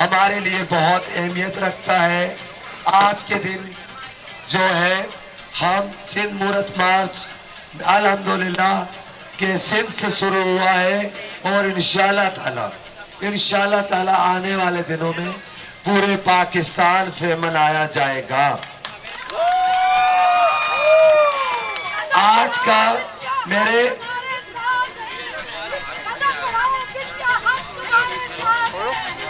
ہمارے لیے بہت اہمیت رکھتا ہے. آج کے دن جو ہے ہم سندھ مورت مارچ الحمدللہ کہ سندھ سے شروع ہوا ہے اور انشاءاللہ تعالی آنے والے دنوں میں پورے پاکستان سے منایا جائے گا. آج کا میرے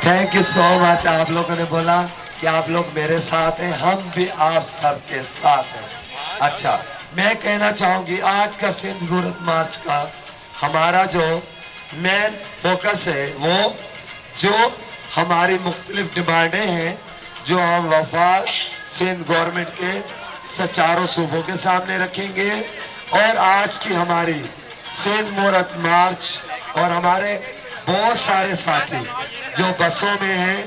تھینک یو سو مچ. آپ لوگوں نے بولا کہ آپ لوگ میرے ساتھ ہیں, ہم بھی آپ سب کے ساتھ ہیں. اچھا, میں کہنا چاہوں گی آج کا سندھ مورت مارچ کا ہمارا جو مین فوکس ہے وہ جو ہماری مختلف ڈیمانڈیں ہیں جو ہم وفاق سندھ گورنمنٹ کے چاروں صوبوں کے سامنے رکھیں گے. اور آج کی ہماری سندھ مورت مارچ اور ہمارے بہت سارے ساتھی جو بسوں میں ہیں,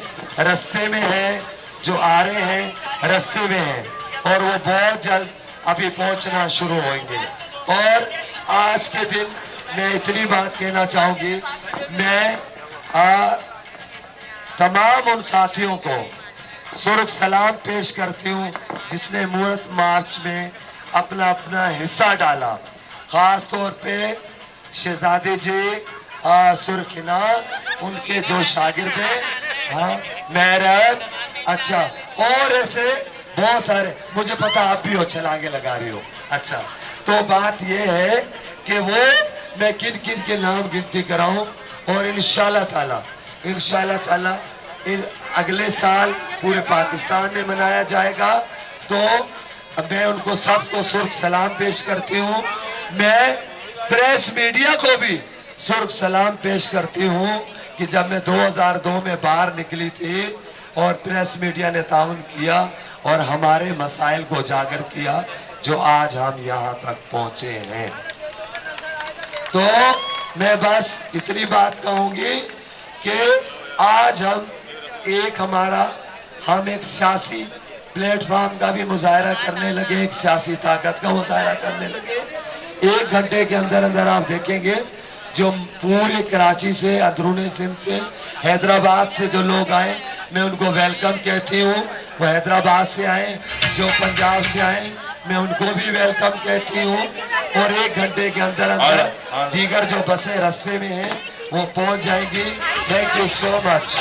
رستے میں ہیں, جو آ رہے ہیں رستے میں ہیں, اور وہ بہت جلد ابھی پہنچنا شروع ہوئیں گے. اور آج کے دن میں اتنی بات کہنا چاہوں گی, میں تمام ان ساتھیوں کو سرخ سلام پیش کرتی ہوں جس نے مورت مارچ میں اپنا حصہ ڈالا. خاص طور پہ شہزادی جی, سرخنا, ان کے جو شاگرد ہیں, محرم, اچھا, اور ایسے بہت سارے, مجھے پتا آپ بھی ہو چھلانگے لگا رہی ہو. اچھا, تو بات یہ ہے کہ وہ میں کن کن کے نام گنتی کراؤں, اور انشاءاللہ تعالی اگلے سال پورے پاکستان میں منایا جائے گا. تو میں ان کو سب کو سرخ سلام پیش کرتی ہوں. میں پریس میڈیا کو بھی سرخ سلام پیش کرتی ہوں کہ جب میں 2002 میں باہر نکلی تھی اور پریس میڈیا نے تعاون کیا اور ہمارے مسائل کو اجاگر کیا جو آج ہم یہاں تک پہنچے ہیں. تو میں بس اتنی بات کہوں گی کہ آج ہم ایک سیاسی پلیٹ فارم کا بھی مظاہرہ کرنے لگے, ایک سیاسی طاقت کا مظاہرہ کرنے لگے. 1 گھنٹے کے اندر آپ دیکھیں گے جو پورے کراچی سے, اندرون سندھ سے, حیدرآباد سے جو لوگ آئے, میں ان کو ویلکم کہتی ہوں. وہ حیدرآباد سے آئیں, جو پنجاب سے آئیں, میں ان کو بھی ویلکم کہتی ہوں. اور 1 گھنٹے کے اندر دیگر جو بسیں رستے میں ہیں وہ پہنچ جائیں گی. Thank you so much.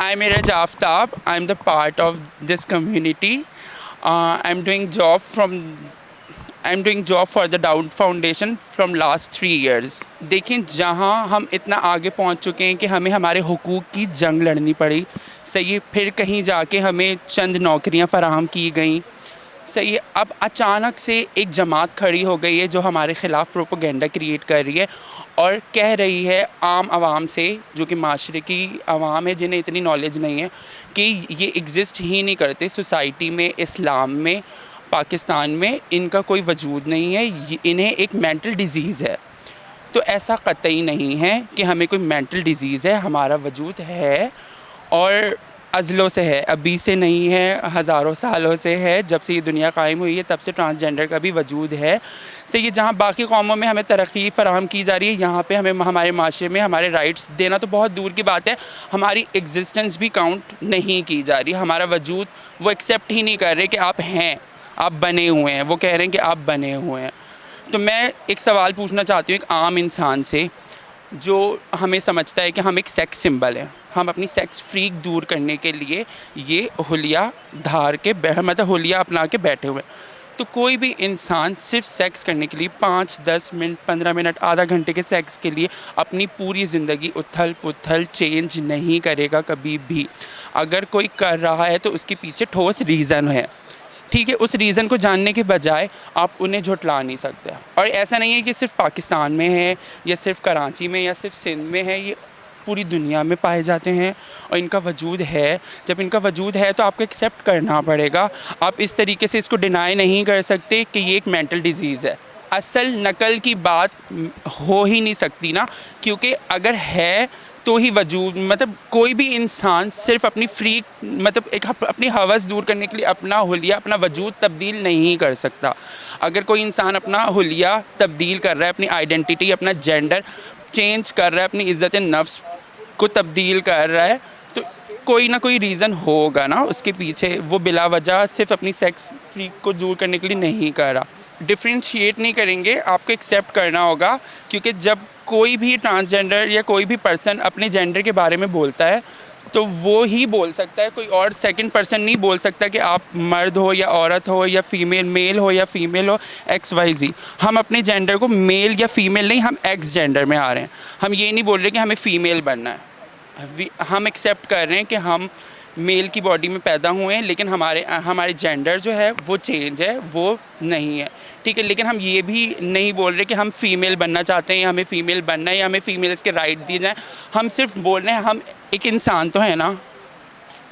I'm Iraj Aftab. I'm the part of this community. I'm doing job for the Dawood Foundation from last 3 years. دیکھیں جہاں ہم اتنا آگے پہنچ چکے ہیں کہ ہمیں ہمارے حقوق کی جنگ لڑنی پڑی, صحیح, پھر کہیں جا کے ہمیں چند نوکریاں فراہم کی گئیں, صحیح. اب اچانک سے ایک جماعت کھڑی ہو گئی ہے جو ہمارے خلاف پروپیگنڈا کریٹ کر رہی ہے اور کہہ رہی ہے عام عوام سے, جو کہ معاشرے کی عوام ہے جنہیں اتنی نالج نہیں ہے, کہ یہ ایگزسٹ ہی نہیں کرتے سوسائٹی میں, اسلام میں, پاکستان میں ان کا کوئی وجود نہیں ہے, انہیں ایک مینٹل ڈیزیز ہے. تو ایسا قطعی نہیں ہے کہ ہمیں کوئی مینٹل ڈیزیز ہے, ہمارا وجود ہے اور ازلوں سے ہے, ابھی سے نہیں ہے, ہزاروں سالوں سے ہے. جب سے یہ دنیا قائم ہوئی ہے تب سے ٹرانسجینڈر کا بھی وجود ہے. صحیح, جہاں باقی قوموں میں ہمیں ترقی فراہم کی جا رہی ہے, یہاں پہ ہمیں ہمارے معاشرے میں ہمارے رائٹس دینا تو بہت دور کی بات ہے, ہماری ایگزسٹنس بھی کاؤنٹ نہیں کی جا رہی. ہمارا وجود وہ ایکسیپٹ ہی نہیں کر رہے کہ آپ ہیں, آپ بنے ہوئے ہیں. وہ کہہ رہے ہیں کہ آپ بنے ہوئے ہیں. تو میں ایک سوال پوچھنا چاہتی ہوں ایک عام انسان سے جو ہمیں سمجھتا ہے کہ ہم ایک سیکس سمبل ہیں, ہم اپنی سیکس فریک دور کرنے کے لیے یہ حلیہ دھار کے مطلب حلیہ اپنا کے بیٹھے ہوئے. تو کوئی بھی انسان صرف سیکس کرنے کے لیے 5-10 منٹ 15 منٹ آدھا گھنٹے کے سیکس کے لیے اپنی پوری زندگی اتھل پتھل چینج نہیں کرے گا کبھی بھی. اگر کوئی کر رہا ہے تو اس کے پیچھے ٹھوس ریزن ہے, ٹھیک ہے. اس ریزن کو جاننے کے بجائے آپ انہیں جھٹلا نہیں سکتے. اور ایسا نہیں ہے کہ صرف پاکستان میں ہے یا صرف کراچی میں یا صرف سندھ میں ہے, یہ پوری دنیا میں پائے جاتے ہیں اور ان کا وجود ہے. جب ان کا وجود ہے تو آپ کو ایکسیپٹ کرنا پڑے گا. آپ اس طریقے سے اس کو ڈینائی نہیں کر سکتے کہ یہ ایک مینٹل ڈیزیز ہے. اصل نقل کی بات ہو ہی نہیں سکتی نا, کیونکہ اگر ہے تو ہی وجود مطلب کوئی بھی انسان صرف اپنی فری مطلب ایک اپنی ہوس دور کرنے کے لیے اپنا حلیہ اپنا وجود تبدیل نہیں کر سکتا. اگر کوئی انسان اپنا حلیہ تبدیل کر رہا ہے, اپنی آئیڈینٹی اپنا جینڈر چینج کر رہا ہے, اپنی عزت نفس کو تبدیل کر رہا ہے, تو کوئی نہ کوئی ریزن ہوگا نا اس کے پیچھے. وہ بلا وجہ صرف اپنی سیکس فریک کو دور کرنے کے لیے نہیں کر رہا. ڈفرینشیٹ نہیں کریں گے, آپ کو ایکسیپٹ کرنا ہوگا, کیونکہ جب کوئی بھی ٹرانسجینڈر یا کوئی بھی پرسن اپنے جینڈر کے بارے میں بولتا ہے تو وہ ہی بول سکتا ہے, کوئی اور سیکنڈ پرسن نہیں بول سکتا کہ آپ مرد ہو یا عورت ہو یا فیمیل, میل ہو یا فیمیل ہو, ایکس وائی زی. ہم اپنے جینڈر کو میل یا فیمیل نہیں, ہم ایکس جینڈر میں آ رہے ہیں. ہم یہ نہیں بول رہے کہ ہمیں فیمیل بننا ہے. ہم ایکسیپٹ کر رہے ہیں کہ ہم میل کی باڈی میں پیدا ہوئے ہیں, لیکن ہمارے جینڈر جو ہے وہ چینج ہے, وہ نہیں ہے, ٹھیک ہے. لیکن ہم یہ بھی نہیں بول رہے کہ ہم فیمیل بننا چاہتے ہیں, ہمیں فیمیل بننا ہے یا ہمیں فیمیلس کے رائٹ دیے جائیں. ہم صرف بول رہے ہیں ہم ایک انسان تو ہے نا,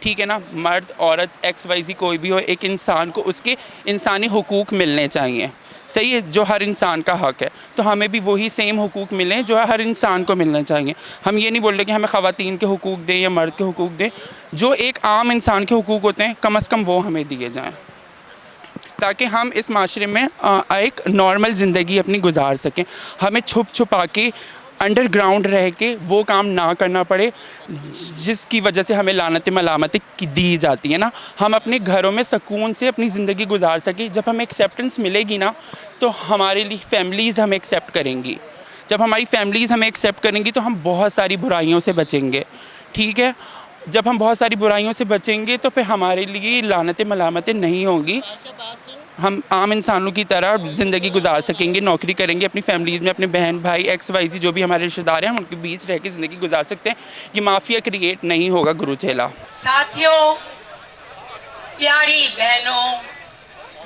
ٹھیک ہے نا, مرد عورت ایکس وائی زی کوئی بھی ہو, ایک انسان کو اس کے انسانی حقوق ملنے چاہیے, صحیح ہے, جو ہر انسان کا حق ہے. تو ہمیں بھی وہی سیم حقوق ملیں جو ہر انسان کو ملنا چاہیے. ہم یہ نہیں بول رہے کہ ہمیں خواتین کے حقوق دیں یا مرد کے حقوق دیں, جو ایک عام انسان کے حقوق ہوتے ہیں کم از کم وہ ہمیں دیے جائیں, تاکہ ہم اس معاشرے میں ایک نارمل زندگی اپنی گزار سکیں. ہمیں چھپ چھپا کے انڈر گراؤنڈ رہ کے وہ کام نہ کرنا پڑے جس کی وجہ سے ہمیں لعنت ملامتیں دی جاتی ہیں نا. ہم اپنے گھروں میں سکون سے اپنی زندگی گزار سکیں. جب ہمیں ایکسیپٹنس ملے گی نا تو ہمارے لیے فیملیز ہمیں ایکسیپٹ کریں گی. جب ہماری فیملیز ہمیں ایکسیپٹ کریں گی تو ہم بہت ساری برائیوں سے بچیں گے, ٹھیک ہے. جب ہم بہت ساری برائیوں سے بچیں گے تو پھر ہمارے لیے لعنت ملامتیں نہیں ہوں گی. ہم عام انسانوں کی طرح زندگی گزار سکیں گے, نوکری کریں گے, اپنی فیملیز میں اپنے بہن بھائی ایکس وائی زی جو بھی ہمارے رشتہ دار ہیں ان کے بیچ رہ کے زندگی گزار سکتے ہیں. یہ مافیا کریٹ نہیں ہوگا گرو چیلا. ساتھیوں, پیاری بہنوں,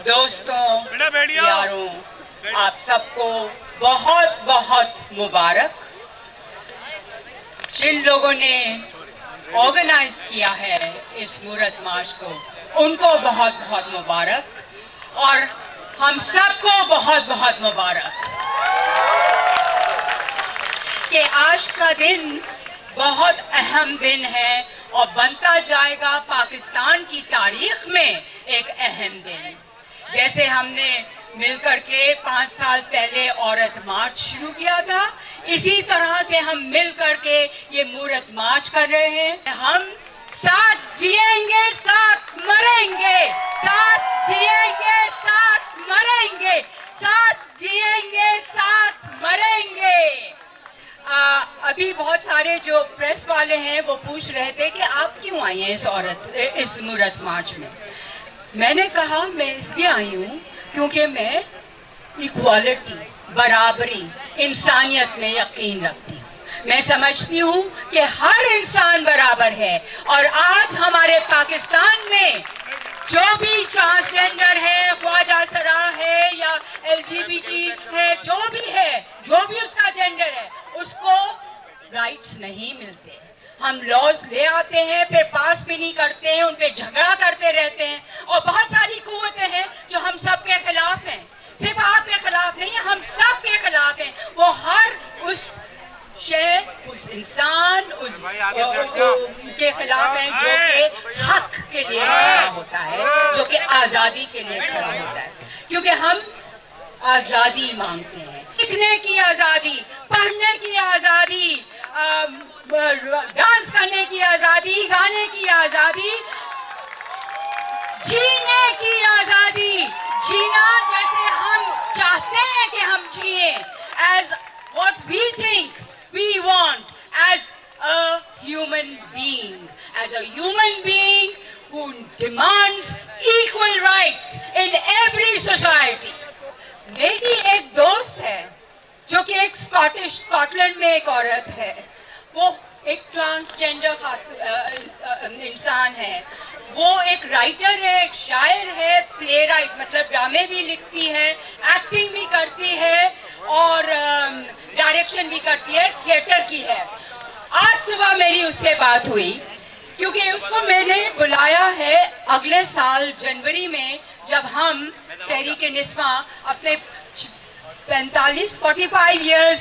دوستوں, یاروں, آپ سب کو بہت بہت مبارک. جن لوگوں نے آرگنائز کیا ہے اس مورت مارچ کو ان کو بہت بہت مبارک, اور ہم سب کو بہت بہت مبارک کہ آج کا دن بہت اہم دن ہے اور بنتا جائے گا پاکستان کی تاریخ میں ایک اہم دن. جیسے ہم نے مل کر کے 5 سال پہلے عورت مارچ شروع کیا تھا, اسی طرح سے ہم مل کر کے یہ مورت مارچ کر رہے ہیں. ہم ساتھ جیئیں گے, ساتھ مریں گے, ساتھ جیئیں گے, ساتھ مریں گے, ساتھ جیئیں گے, ساتھ مریں گے. ابھی بہت سارے جو پریس والے ہیں وہ پوچھ رہے تھے کہ آپ کیوں آئی ہیں اس مورت مارچ میں. میں نے کہا میں اس لیے آئی ہوں کیونکہ میں ایکوالٹی, برابری, انسانیت میں یقین رکھتی ہوں. میں سمجھتی ہوں کہ ہر انسان برابر ہے, اور آج ہمارے پاکستان میں جو بھی ٹرانسجینڈر ہے, خواجہ سرا ہے یا LGBT ہے, جو بھی اس کا جینڈر ہے, اس کو رائٹس نہیں ملتے. ہم لاز لے آتے ہیں پھر پاس بھی نہیں کرتے ہیں, ان پہ جھگڑا کرتے رہتے ہیں, اور بہت ساری قوتیں ہیں جو ہم سب کے خلاف ہیں. صرف آپ کے خلاف نہیں, ہم سب کے خلاف ہیں. وہ ہر اس اس انسان کے خلاف ہیں جو کہ حق کے لیے کھڑا ہوتا ہے, جو کہ آزادی کے لیے کھڑا ہوتا ہے. کیونکہ ہم آزادی مانگتے ہیں, لکھنے کی آزادی, پڑھنے کی آزادی, ڈانس کرنے کی آزادی, گانے کی آزادی, جینے کی آزادی, جینا جیسے ہم چاہتے ہیں کہ ہم جئیں, as what we think we want, as a human being, who demands equal rights in every society. میری ایک دوست ہے جو کہ ایک اسکاٹلینڈ میں ایک عورت ہے, وہ ایک ٹرانسجینڈر انسان ہے, وہ ایک رائٹر ہے, ایک شاعر ہے, پلے رائٹ مطلب ڈرامے بھی لکھتی ہے, ایکٹنگ بھی کرتی ہے اور ڈائریکشن بھی کرتی ہے, تھیٹر کی ہے. آج صبح میری اس سے بات ہوئی کیونکہ اس کو میں نے بلایا ہے اگلے سال جنوری میں, جب ہم تحریک نسواں اپنے 45 years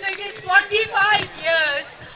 So it is 45 years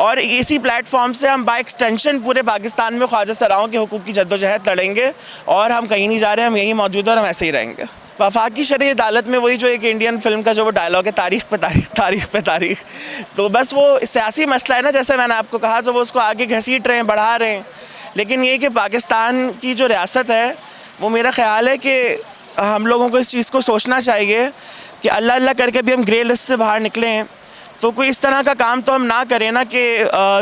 اور اسی پلیٹ فارم سے ہم بائی ایکسٹینشن پورے پاکستان میں خواجہ سراؤں کے حقوق کی جدوجہد لڑیں گے، اور ہم کہیں نہیں جا رہے، ہم یہیں موجود ہیں اور ہم ایسے ہی رہیں گے۔ وفاقی شرعی عدالت میں وہی جو ایک انڈین فلم کا جو وہ ڈائلاگ ہے، تاریخ پہ تاریخ، تاریخ پہ تاریخ، تو بس وہ سیاسی مسئلہ ہے نا، جیسے میں نے آپ کو کہا، تو وہ اس کو آگے گھسیٹ رہے ہیں، بڑھا رہے ہیں، لیکن یہ کہ پاکستان کی جو ریاست ہے وہ میرا خیال ہے کہ ہم لوگوں کو اس چیز کو سوچنا چاہیے کہ اللہ اللہ کر کے بھی ہم گرے لسٹ سے باہر نکلیں، تو کوئی اس طرح کا کام تو ہم نہ کریں نا کہ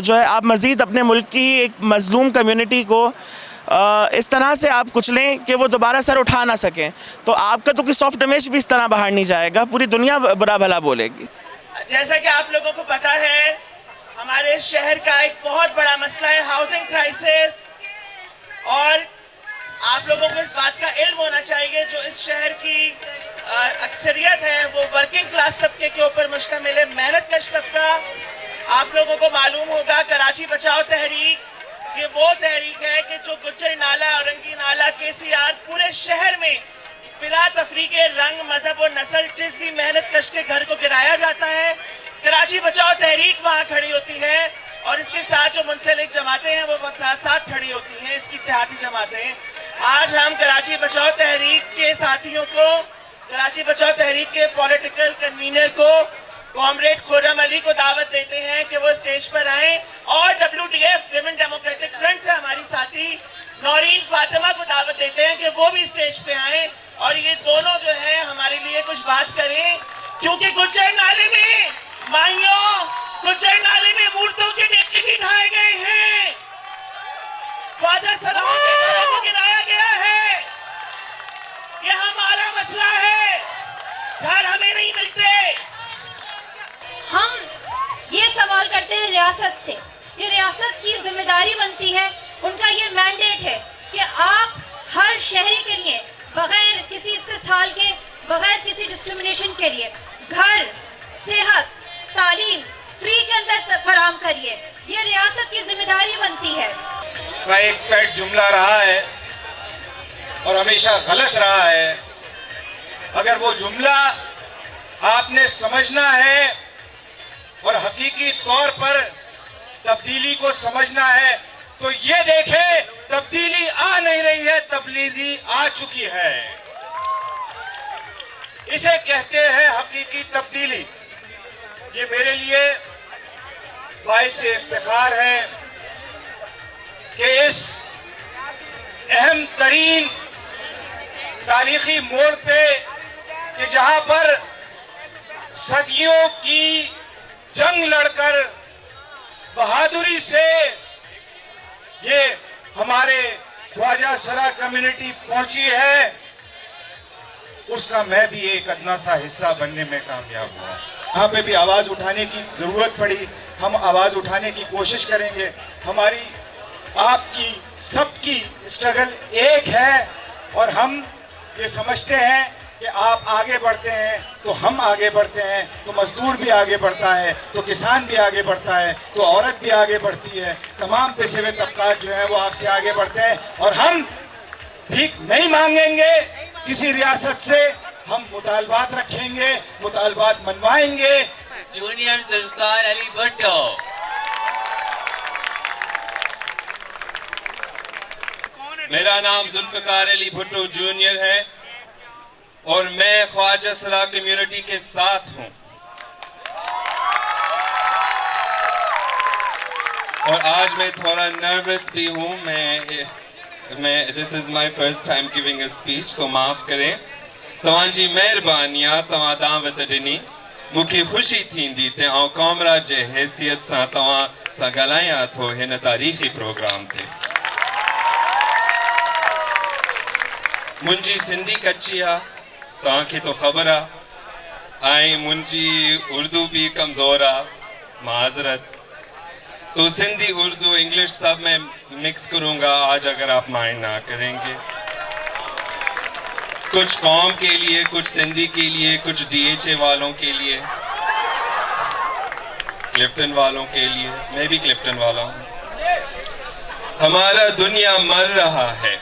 جو ہے آپ مزید اپنے ملک کی ایک مظلوم کمیونٹی کو اس طرح سے آپ کچلیں کہ وہ دوبارہ سر اٹھا نہ سکیں، تو آپ کا تو کوئی سافٹ امیج بھی اس طرح باہر نہیں جائے گا، پوری دنیا برا بھلا بولے گی۔ جیسا کہ آپ لوگوں کو پتہ ہے، ہمارے شہر کا ایک بہت بڑا مسئلہ ہے ہاؤسنگ کرائسس، اور آپ لوگوں کو اس بات کا علم ہونا چاہیے جو اس شہر کی اکثریت ہے وہ ورکنگ کلاس طبقے کے اوپر مشتمل ہے، محنت کش طبقہ۔ آپ لوگوں کو معلوم ہوگا کراچی بچاؤ تحریک یہ وہ تحریک ہے کہ جو گجر نالہ، اورنگی نالہ، KCR پورے شہر میں بلا تفریق رنگ، مذہب و نسل جس بھی محنت کش کے گھر کو گرایا جاتا ہے، کراچی بچاؤ تحریک وہاں کھڑی ہوتی ہے، اور اس کے ساتھ جو منسلک جماعتیں ہیں وہ ساتھ ساتھ کھڑی ہوتی ہیں، اس کی اتحادی جماعتیں۔ آج ہم کراچی بچاؤ تحریک کے ساتھیوں کو، کراچی بچاؤ تحریک کے پولیٹیکل کنوینر کو، کامریڈ خرم علی کو دعوت دیتے ہیں کہ وہ اسٹیج پر آئیں، اور WDF ویمن ڈیموکریٹک فرنٹ سے ہماری ساتھی نورین فاطمہ کو دعوت دیتے ہیں کہ وہ بھی اسٹیج پہ آئیں، اور یہ دونوں جو ہیں ہمارے لیے کچھ بات کریں، کیونکہ گجر نالے میں مائیوں، گجر نالے میں مورتوں کے ڈیکے بٹھائے گئے ہیں، خواجہ سراؤں کے گھروں کو گرایا گیا ہے، یہ ہمارا مسئلہ ہے، گھر ہمیں نہیں ملتے۔ ہم یہ سوال کرتے ہیں ریاست سے، یہ ریاست کی ذمہ داری بنتی ہے، ان کا یہ مینڈیٹ ہے کہ آپ ہر شہری کے لیے بغیر کسی استحصال کے، بغیر کسی ڈسکریمنیشن کے لیے گھر، صحت، تعلیم فری کے اندر فراہم کریے، یہ ریاست کی ذمہ داری بنتی ہے۔ کا ایک پیٹ جملہ رہا ہے اور ہمیشہ غلط رہا ہے، اگر وہ جملہ آپ نے سمجھنا ہے اور حقیقی طور پر تبدیلی کو سمجھنا ہے تو یہ دیکھیں تبدیلی آ نہیں رہی ہے، تبدیلی آ چکی ہے، اسے کہتے ہیں حقیقی تبدیلی۔ یہ میرے لیے باعث افتخار ہے کہ اس اہم ترین تاریخی موڑ پہ کہ جہاں پر صدیوں کی جنگ لڑ کر بہادری سے یہ ہمارے خواجہ سرا کمیونٹی پہنچی ہے، اس کا میں بھی ایک ادنا سا حصہ بننے میں کامیاب ہوا۔ یہاں پہ بھی آواز اٹھانے کی ضرورت پڑی، ہم آواز اٹھانے کی کوشش کریں گے، ہماری آپ کی سب کی اسٹرگل ایک ہے، اور ہم یہ سمجھتے ہیں کہ آپ آگے بڑھتے ہیں تو ہم آگے بڑھتے ہیں، تو مزدور بھی آگے بڑھتا ہے، تو کسان بھی آگے بڑھتا ہے، تو عورت بھی آگے بڑھتی ہے، تمام پیشے ہوئے طبقات جو ہیں وہ آپ سے آگے بڑھتے ہیں، اور ہم بھیک نہیں مانگیں گے کسی ریاست سے، ہم مطالبات رکھیں گے، مطالبات منوائیں گے۔ جونیئر ذوالفقار علی بھٹو۔ میرا نام ذوالفقار علی بھٹو جونیئر ہے اور میں خواجہ سرا کمیونٹی کے ساتھ ہوں، اور آج میں تھوڑا نروس بھی ہوں، میں this is my first time giving a speech، تو معاف کریں۔ تواں جی مہربانیاں تواں دعوت ڈنی، مکھی خوشی تھیندی تے آؤں کامراد جے حیثیت ساں تواں ساں ڳالھائیاں تھو ہن تاریخی پروگرام تے۔ منجی سندھی کچی آ، تواں کے تو خبر آ، آئیں منجی اردو بھی کمزور آ، معذرت، تو سندھی اردو انگلش سب میں مکس کروں گا آج اگر آپ مائنڈ نہ کریں گے۔ کچھ قوم کے لیے، کچھ سندھی کے لیے، کچھ DHA والوں کے لیے، کلفٹن والوں کے لیے، میں بھی کلفٹن والا ہوں۔ ہمارا دنیا مر رہا ہے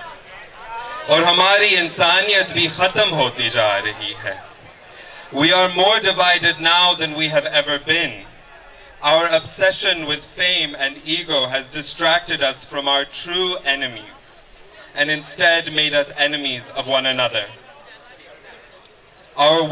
اور ہماری انسانیت بھی ختم ہوتی جا رہی ہے۔ We are more divided now than we have ever been۔ Our obsession with fame and ego has distracted us from our true enemies and instead made us enemies of one another. Our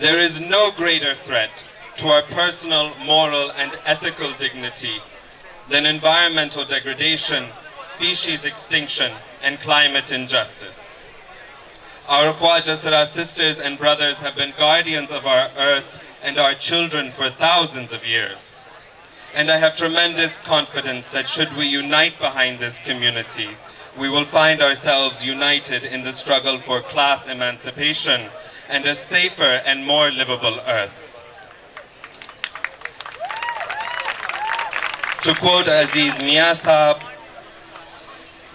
There is no greater threat to our personal, moral and ethical dignity than environmental degradation, species extinction and climate injustice. Our Khwaja Sara sisters and brothers have been guardians of our earth and our children for thousands of years. And I have tremendous confidence that should we unite behind this community, we will find ourselves united in the struggle for class emancipation and a safer and more livable earth. To quote Aziz Mia Sahab,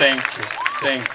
Thank you, thank you.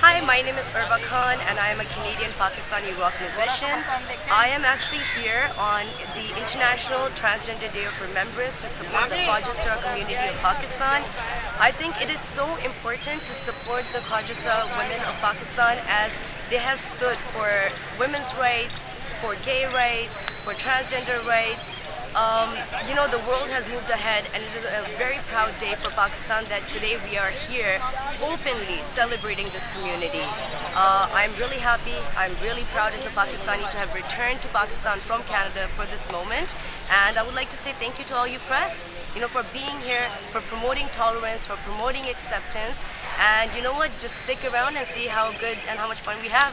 Hi, my name is Urva Khan and I am a Canadian Pakistani rock musician. I am actually here on the International Transgender Day of Remembrance to support the Khwaja Sara community of Pakistan. I think it is so important to support the Khwaja Sara women of Pakistan as they have stood for women's rights, for gay rights, for transgender rights. You know, the world has moved ahead and it is a very proud day for Pakistan that today we are here openly celebrating this community. I'm really happy, I'm really proud as a Pakistani to have returned to Pakistan from Canada for this moment, and I would like to say thank you to all you press, you know, for being here, for promoting tolerance, for promoting acceptance, and you know what, just stick around and see how good and how much fun we have.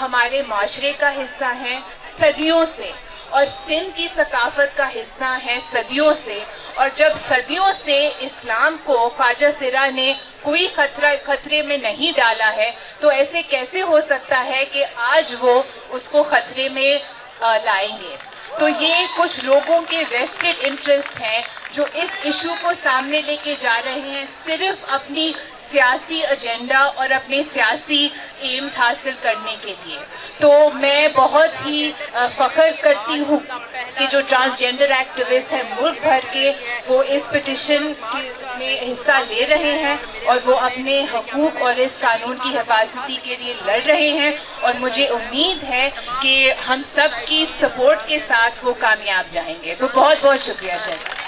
ہمارے معاشرے کا حصہ ہیں صدیوں سے، اور سندھ کی ثقافت کا حصہ ہیں صدیوں سے، اور جب صدیوں سے اسلام کو خواجہ سرا نے کوئی خطرے میں نہیں ڈالا ہے، تو ایسے کیسے ہو سکتا ہے کہ آج وہ اس کو خطرے میں لائیں گے؟ تو یہ کچھ لوگوں کے ویسٹڈ انٹرسٹ ہیں جو اس ایشو کو سامنے لے کے جا رہے ہیں صرف اپنی سیاسی ایجنڈا اور اپنے سیاسی ایمز حاصل کرنے کے لیے۔ تو میں بہت ہی فخر کرتی ہوں کہ جو ٹرانسجنڈر ایکٹیوسٹ ہیں ملک بھر کے، وہ اس پٹیشن میں حصہ لے رہے ہیں اور وہ اپنے حقوق اور اس قانون کی حفاظتی کے لیے لڑ رہے ہیں، اور مجھے امید ہے کہ ہم سب کی سپورٹ کے ساتھ وہ کامیاب جائیں گے۔ تو بہت بہت شکریہ شہزاد۔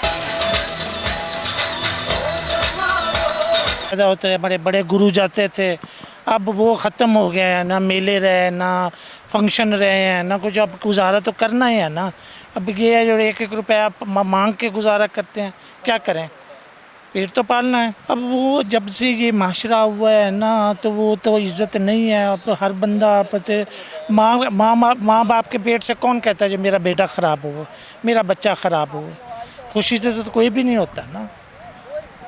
پیدا ہوتے ہمارے بڑے گرو جاتے تھے، اب وہ ختم ہو گیا ہے، نہ میلے رہے نہ فنکشن رہے ہیں نہ کچھ، اب گزارا تو کرنا ہی ہے نا۔ اب یہ ہے جو 1-1 روپیہ مانگ کے گزارا کرتے ہیں، کیا کریں، پیٹ تو پالنا ہے۔ اب وہ جب سے یہ معاشرہ ہوا ہے نا تو وہ تو عزت نہیں ہے، اب ہر بندہ ماں باپ کے پیٹ سے کون کہتا ہے جو میرا بیٹا خراب ہو، میرا بچہ خراب ہو، خوشی سے تو کوئی بھی نہیں ہوتا نا،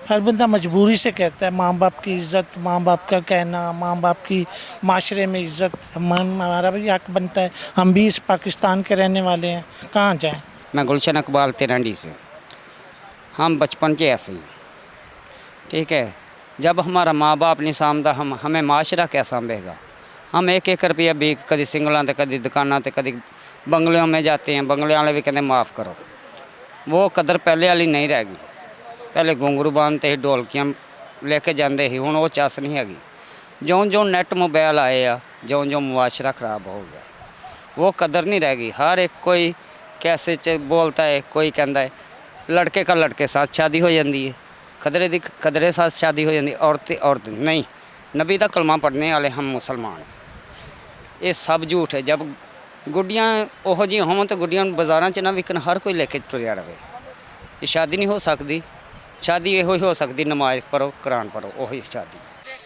ہر بندہ مجبوری سے کہتا ہے۔ ماں باپ کی عزت، ماں باپ کا کہنا، ماں باپ کی معاشرے میں عزت ہمارا بھی حق بنتا ہے، ہم بھی اس پاکستان کے رہنے والے ہیں، کہاں جائیں۔ میں گلشن اقبال تیرانڈی سے، ہم بچپن کے ایسے ہی ٹھیک ہے، جب ہمارا ماں باپ نہیں سامدا ہمیں معاشرہ کیا سانبھے گا؟ ہم 1-1 روپیہ بھی کدی سنگلاں تے کدی دکاناں تے کدی بنگلیوں میں جاتے ہیں، بنگلے والے بھی کہتے ہیں معاف کرو، وہ قدر پہلے والی نہیں رہ گئی۔ پہلے گھنگرو باندھتے ہی ڈولکیاں لے کے جاندے ہی، ہن وہ چس نہیں ہے، جو نیٹ موبائل آئے آ، جو معاشرہ خراب ہو گیا، وہ قدر نہیں رہ گئی۔ ہر ایک کوئی کیسے بولتا ہے، کوئی کہندا ہے لڑکے کا لڑکے ساتھ شادی ہو جاندی ہے، قدرے ساتھ شادی ہو جاندی، عورت نہیں، نبی دا کلمہ پڑھنے والے ہم مسلمان ہیں۔ یہ سب جھوٹ ہے۔ جب گڈیاں وہ جی ہوں تو گڈیاں بازاراں چ نہ وکن، ہر کوئی لے کے ٹریا رہے، یہ شادی نہیں ہو سکتی۔ شادی یہ ہو سکتی نماز پڑھو، قرآن پڑھو، وہی شادی۔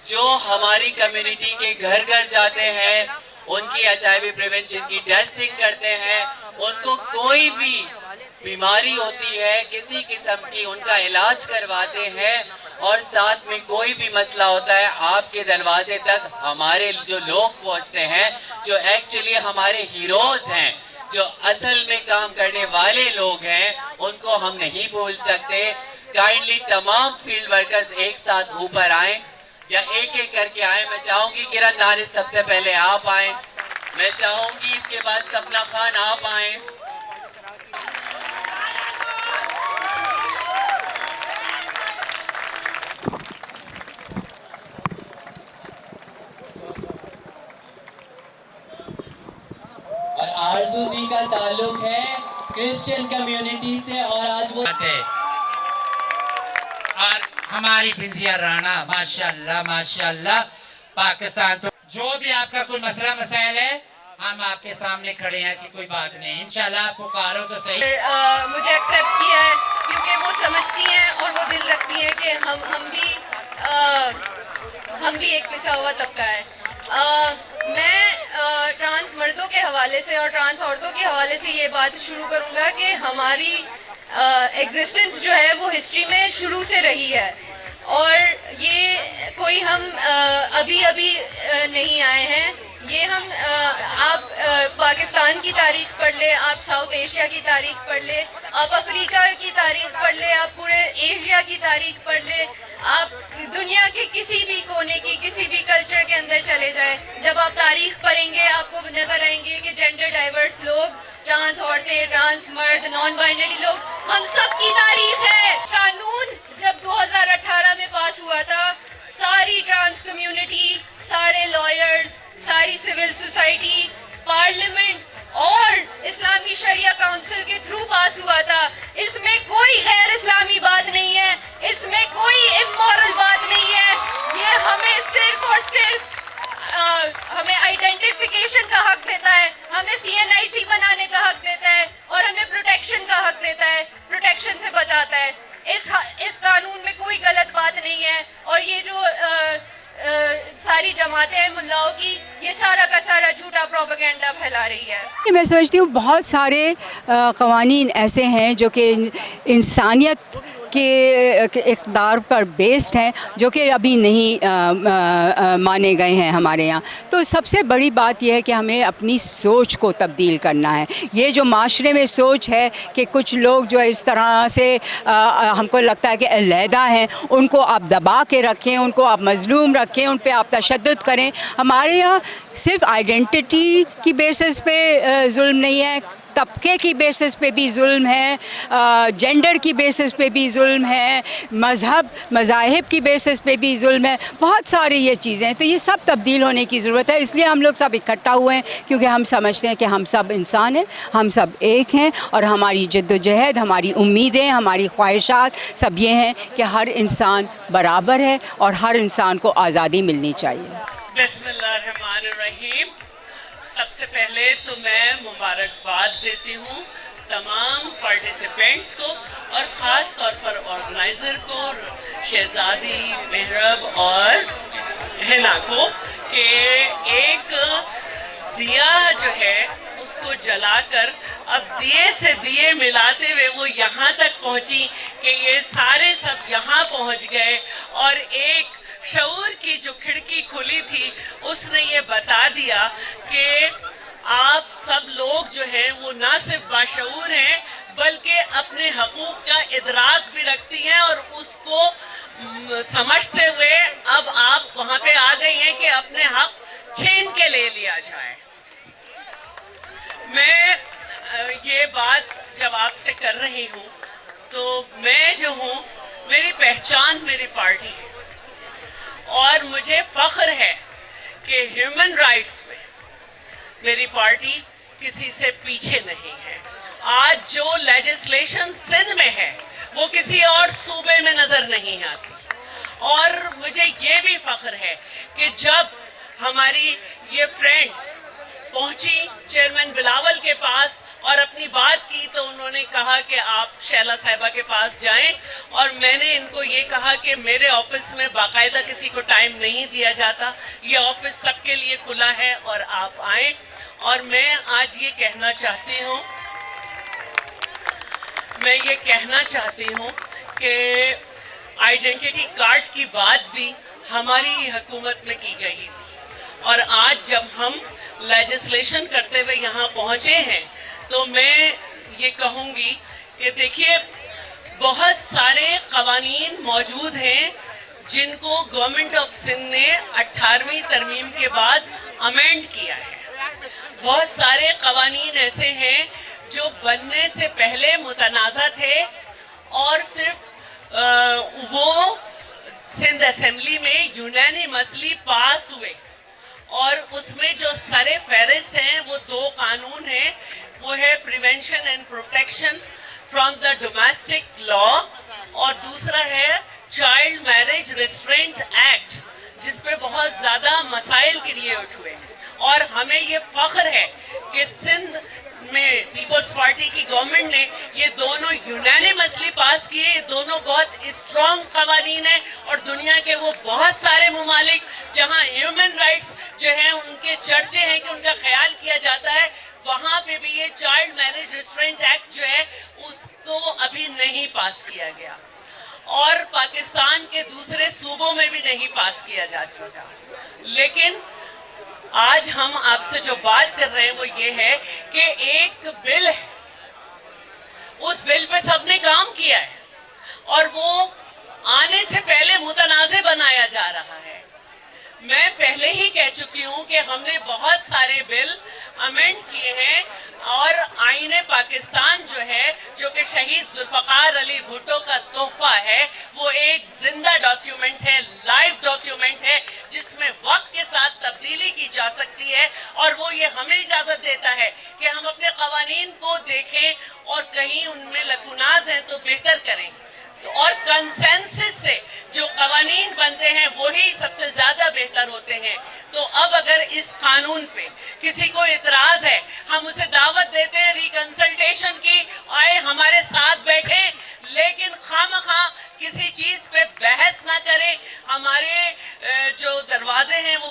جو ہماری کمیونٹی کے گھر گھر جاتے ہیں، ان کی HIV پریونشن کی ٹیسٹنگ کرتے ہیں، ان کو کوئی بھی بیماری ہوتی ہے کسی قسم کی ان کا علاج کرواتے ہیں، اور ساتھ میں کوئی بھی مسئلہ ہوتا ہے آپ کے دروازے تک ہمارے جو لوگ پہنچتے ہیں، جو ایکچولی ہمارے ہیروز ہیں، جو اصل میں کام کرنے والے لوگ ہیں، ان کو ہم نہیں بھول سکتے۔ کائنڈلی تمام فیلڈ ورکرز ایک ساتھ اوپر آئیں یا ایک کر کے آئیں۔ میں چاہوں گی کرن دارس سب سے پہلے آپ آئیں، میں چاہوں گی اس کے بعد سپنا خان آپ آئیں، اور آرزو جی کا تعلق ہے کرسچن کمیونٹی سے، اور آج وہ اور ہماری بندیا رانا ماشاءاللہ پاکستان تو جو بھی آپ کا کوئی مسئلہ مسائل ہے ہم آپ کے سامنے کھڑے ہیں، ایسی کوئی بات نہیں، انشاءاللہ آپ پکارو تو صحیح۔ مجھے ایکسیپٹ کیا ہے کیونکہ وہ سمجھتی ہیں اور وہ دل رکھتی ہیں کہ ہم بھی ایک پسا ہوا طبقہ ہے۔ میں ٹرانس مردوں کے حوالے سے اور ٹرانس عورتوں کے حوالے سے یہ بات شروع کروں گا کہ ہماری ایگزسٹنس جو ہے وہ ہسٹری میں شروع سے رہی ہے، اور یہ کوئی ہم ابھی نہیں آئے ہیں، یہ ہم آپ پاکستان کی تاریخ پڑھ لیں، آپ ساؤتھ ایشیا کی تاریخ پڑھ لیں، آپ افریقہ کی تاریخ پڑھ لیں، آپ پورے ایشیا کی تاریخ پڑھ لیں، آپ دنیا کے کسی بھی کونے کی کسی بھی کلچر کے اندر چلے جائیں، جب آپ تاریخ پڑھیں گے آپ کو نظر آئیں گے کہ جینڈر ڈائیورس لوگ، ٹرانس عورتیں، ٹرانس مرد، نان بائنری لوگ، ہم سب کی تاریخ ہے۔ قانون جب 2018 میں پاس ہوا تھا، ساری ٹرانس کمیونٹی، سارے لائرز، ساری سول سوسائٹی، پارلیمنٹ اور اسلامی شریعہ کونسل کے تھرو پاس ہوا تھا۔ اس میں کوئی غیر اسلامی بات نہیں ہے، اس میں کوئی امورل بات نہیں ہے، یہ ہمیں صرف اور صرف ہمیں آئیڈینٹیفیکیشن کا حق دیتا ہے، ہمیں CNIC بنانے کا حق دیتا ہے، اور ہمیں پروٹیکشن کا حق دیتا ہے، پروٹیکشن سے بچاتا ہے۔ اس قانون میں کوئی غلط بات نہیں ہے، اور یہ جو ساری جماعتیں ہیں ملاؤں کی یہ سارا کا سارا جھوٹا پروپیگنڈا پھیلا رہی ہے. میں سمجھتی ہوں بہت سارے قوانین ایسے ہیں جو کہ انسانیت کے اقدار پر بیسڈ ہیں جو کہ ابھی نہیں مانے گئے ہیں ہمارے یہاں. تو سب سے بڑی بات یہ ہے کہ ہمیں اپنی سوچ کو تبدیل کرنا ہے. یہ جو معاشرے میں سوچ ہے کہ کچھ لوگ جو اس طرح سے ہم کو لگتا ہے کہ علیحدہ ہیں، ان کو آپ دبا کے رکھیں، ان کو آپ مظلوم رکھیں، ان پہ آپ تشدد کریں. ہمارے یہاں صرف آئیڈینٹی کی بیسس پہ ظلم نہیں ہے، طبقے کی بیسس پہ بھی ظلم ہے، جینڈر کی بیسس پہ بھی ظلم ہے، مذاہب کی بیسس پہ بھی ظلم ہے. بہت ساری یہ چیزیں ہیں. تو یہ سب تبدیل ہونے کی ضرورت ہے. اس لیے ہم لوگ سب اکٹھا ہوئے ہیں کیونکہ ہم سمجھتے ہیں کہ ہم سب انسان ہیں، ہم سب ایک ہیں، اور ہماری جد و جہد، ہماری امیدیں، ہماری خواہشات سب یہ ہیں کہ ہر انسان برابر ہے اور ہر انسان کو آزادی ملنی چاہیے. بسم اللہ الرحمن الرحیم. سب سے پہلے تو میں مبارکباد دیتی ہوں تمام پارٹیسپینٹس کو اور خاص طور پر آرگنائزر کو، شہزادی، محرب اور ہنا کو، کہ ایک دیا جو ہے اس کو جلا کر اب دیے سے دیے ملاتے ہوئے وہ یہاں تک پہنچی کہ یہ سارے سب یہاں پہنچ گئے. اور ایک شعور کی جو کھڑکی کھلی تھی اس نے یہ بتا دیا کہ آپ سب لوگ جو ہیں وہ نہ صرف باشعور ہیں بلکہ اپنے حقوق کا ادراک بھی رکھتی ہیں، اور اس کو سمجھتے ہوئے اب آپ وہاں پہ آ گئی ہیں کہ اپنے حق چھین کے لے لیا جائے. میں یہ بات جب آپ سے کر رہی ہوں تو میں جو ہوں، میری پہچان میری پارٹی ہے، اور مجھے فخر ہے کہ ہیومن رائٹس میں میری پارٹی کسی سے پیچھے نہیں ہے. آج جو لیجسلیشن سندھ میں ہے وہ کسی اور صوبے میں نظر نہیں آتی. اور مجھے یہ بھی فخر ہے کہ جب ہماری یہ فرینڈز پہنچی چیئرمین بلاول کے پاس اور اپنی بات کی تو انہوں نے کہا کہ آپ شیلا صاحبہ کے پاس جائیں، اور میں نے ان کو یہ کہا کہ میرے آفس میں باقاعدہ کسی کو ٹائم نہیں دیا جاتا، یہ آفس سب کے لیے کھلا ہے اور آپ آئیں. اور میں آج یہ کہنا چاہتی ہوں کہ آئیڈینٹی کارڈ کی بات بھی ہماری حکومت میں کی گئی تھی، اور آج جب ہم لیجسلیشن کرتے ہوئے یہاں پہنچے ہیں تو میں یہ کہوں گی کہ دیکھیے بہت سارے قوانین موجود ہیں جن کو گورنمنٹ آف سندھ نے 18ویں ترمیم کے بعد امینڈ کیا ہے. بہت سارے قوانین ایسے ہیں جو بننے سے پہلے متنازع تھے اور صرف وہ سندھ اسمبلی میں یونینیمسلی پاس ہوئے، اور اس میں جو سر فہرست ہیں وہ 2 قانون ہیں. وہ ہے prevention and protection from the domestic law, اور دوسرا ہے چائلڈ میرج ریسٹرینٹ ایکٹ، جس پہ بہت زیادہ مسائل کریٹ ہوئے. اور ہمیں یہ فخر ہے کہ سندھ میں پیپلز پارٹی کی گورنمنٹ نے یہ دونوں یونینیمسلی پاس کیے. یہ دونوں بہت اسٹرانگ قوانین ہیں، اور دنیا کے وہ بہت سارے ممالک جہاں ہیومن رائٹس جو ہیں ان کے چرچے ہیں کہ ان کا خیال کیا جاتا ہے، وہاں پہ بھی یہ چائلڈ میرج ریسٹرینٹ ایکٹ جو ہے اس کو ابھی نہیں پاس کیا گیا، اور پاکستان کے دوسرے صوبوں میں بھی نہیں پاس کیا جا سکا. لیکن آج ہم آپ سے جو بات کر رہے ہیں وہ یہ ہے کہ ایک بل ہے، اس بل پہ سب نے کام کیا ہے، اور وہ آنے سے پہلے متنازع بنایا جا رہا ہے. میں پہلے ہی کہہ چکی ہوں کہ ہم نے بہت سارے بل امینڈ کیے ہیں، اور آئین پاکستان جو ہے، جو کہ شہید ذوالفقار علی بھٹو کا تحفہ ہے، وہ ایک زندہ ڈاکیومنٹ ہے، لائیو ڈاکیومنٹ ہے، جس میں وقت کے ساتھ تبدیلی کی جا سکتی ہے. اور وہ یہ ہمیں اجازت دیتا ہے کہ ہم اپنے قوانین کو دیکھیں اور کہیں ان میں لکوناز ہیں تو بہتر کریں. اور کنسنسس سے جو قوانین بنتے ہیں وہی سب سے زیادہ بہتر ہوتے ہیں. تو اب اگر اس قانون پہ کسی کو اعتراض ہے، ہم اسے دعوت دیتے ہیں ریکنسلٹیشن کی، آئے ہمارے ساتھ بیٹھیں، لیکن خواہ کسی چیز پہ بحث نہ کریں. ہمارے جو دروازے ہیں وہ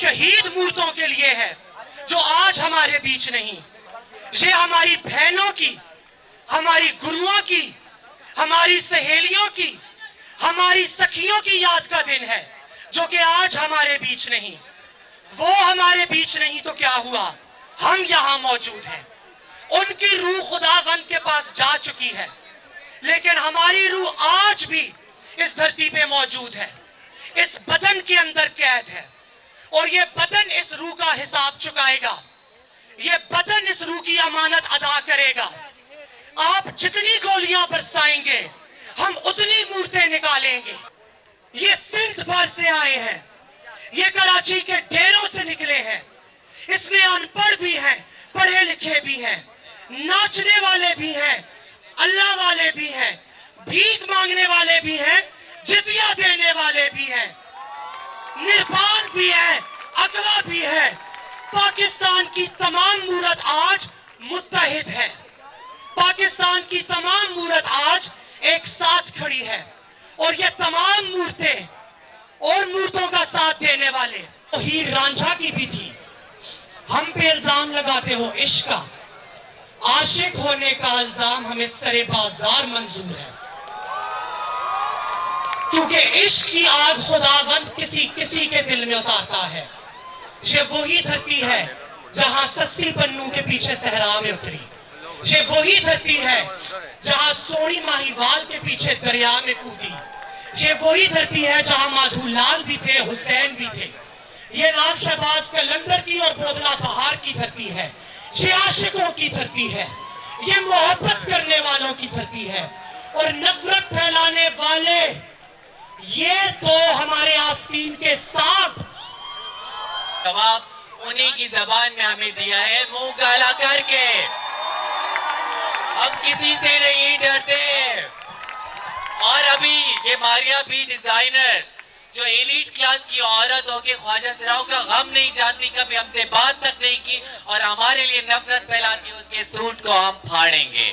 شہید مورتوں کے لیے ہے جو آج ہمارے بیچ نہیں. یہ ہماری بہنوں کی, ہماری گروؤں کی, ہماری سہیلیوں کی, ہماری سکھیوں کی یاد کا دن ہے جو کہ آج ہمارے بیچ نہیں. وہ ہمارے بیچ نہیں تو کیا ہوا, ہم یہاں موجود ہیں. ان کی روح خداوند کے پاس جا چکی ہے, لیکن ہماری روح آج بھی اس دھرتی پہ موجود ہے, اس بدن کے اندر قید ہے, اور یہ بدن اس روح کا حساب چکائے گا. یہ بدن اس روح کی امانت ادا کرے گا. آپ جتنی گولیاں برسائیں گے ہم اتنی مورتیں نکالیں گے. یہ سندھ بھر سے آئے ہیں, یہ کراچی کے ڈیروں سے نکلے ہیں. اس میں ان پڑھ بھی ہیں, پڑھے لکھے بھی ہیں, ناچنے والے بھی ہیں, اللہ والے بھی ہیں, بھیک مانگنے والے بھی ہیں, جزیہ دینے والے بھی ہیں, نرپان بھی ہیں, اغوا بھی ہے. پاکستان کی تمام مورت آج متحد ہے. پاکستان کی تمام مورت آج ایک ساتھ کھڑی ہے, اور یہ تمام مورتیں اور مورتوں کا ساتھ دینے والے ہیر رانجھا کی بھی تھی. ہم پہ الزام لگاتے ہو عشق کا, عاشق ہونے کا الزام ہمیں سرے بازار منظور ہے, کیونکہ عشق کی آگ خداوند کسی کے دل میں اتارتا ہے. یہ وہی دھرتی ہے جہاں سسی پنو کے پیچھے صحرا میں اتری. یہ وہی دھرتی ہے جہاں سونی ماہیوال کے پیچھے دریا میں کودی. یہ وہی دھرتی ہے جہاں مادھو لال بھی تھے, حسین بھی تھے. یہ لال شہباز کلندر کی اور بودلا بہار کی دھرتی ہے. یہ عاشقوں کی دھرتی ہے, یہ محبت کرنے والوں کی دھرتی ہے. اور نفرت پھیلانے والے یہ تو ہمارے آستین کے ساتھ جواب انہی کی زبان میں ہمیں دیا ہے, منہ کالا کر کے. ہم کسی سے نہیں ڈرتے. اور ابھی یہ ماریا بی ڈیزائنر جو ایلیٹ کلاس کی عورت ہو کے خواجہ سراؤں کا غم نہیں جانتی, کبھی ہم سے بات تک نہیں کی, اور ہمارے لیے نفرت پھیلاتی, اس کے سوٹ کو ہم پھاڑیں گے.